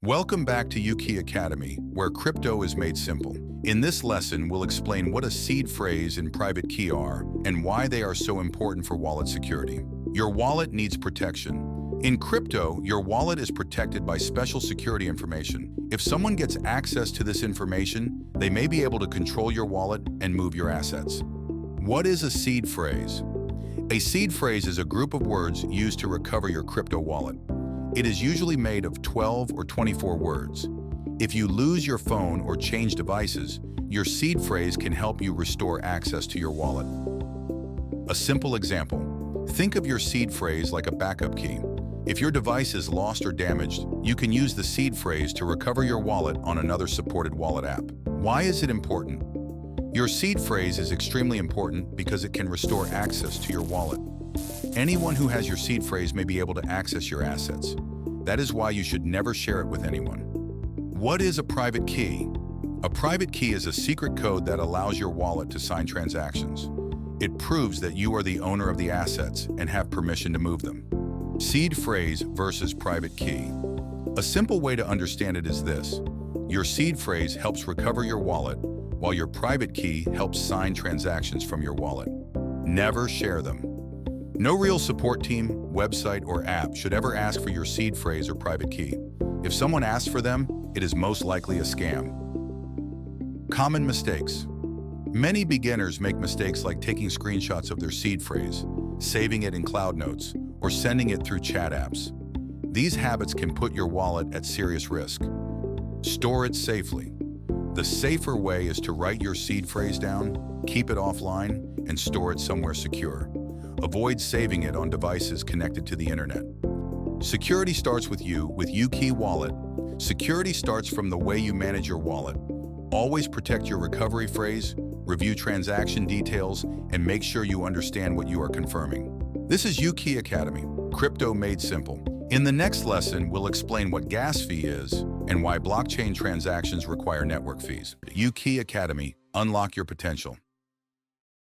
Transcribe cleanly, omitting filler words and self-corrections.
Welcome back to UKey Academy, where crypto is made simple. In this lesson, we'll explain what a seed phrase and private key are and why they are so important for wallet security. Your wallet needs protection. In crypto, your wallet is protected by special security information. If someone gets access to this information, they may be able to control your wallet and move your assets. What is a seed phrase? A seed phrase is a group of words used to recover your crypto wallet. It is usually made of 12 or 24 words. If you lose your phone or change devices, your seed phrase can help you restore access to your wallet. A simple example. Think of your seed phrase like a backup key. If your device is lost or damaged, you can use the seed phrase to recover your wallet on another supported wallet app. Why is it important? Your seed phrase is extremely important because it can restore access to your wallet. Anyone who has your seed phrase may be able to access your assets. That is why you should never share it with anyone. What is a private key? A private key is a secret code that allows your wallet to sign transactions. It proves that you are the owner of the assets and have permission to move them. Seed phrase versus private key. A simple way to understand it is this. Your seed phrase helps recover your wallet, while your private key helps sign transactions from your wallet. Never share them. No real support team, website, or app should ever ask for your seed phrase or private key. If someone asks for them, it is most likely a scam. Common mistakes. Many beginners make mistakes like taking screenshots of their seed phrase, saving it in cloud notes, or sending it through chat apps. These habits can put your wallet at serious risk. Store it safely. The safer way is to write your seed phrase down, keep it offline, and store it somewhere secure. Avoid saving it on devices connected to the internet. Security starts with you with UKey Wallet. Security starts from the way you manage your wallet. Always protect your recovery phrase, review transaction details, and make sure you understand what you are confirming. This is UKey Academy, crypto made simple. In the next lesson, we'll explain what gas fee is and why blockchain transactions require network fees. UKey Academy, unlock your potential.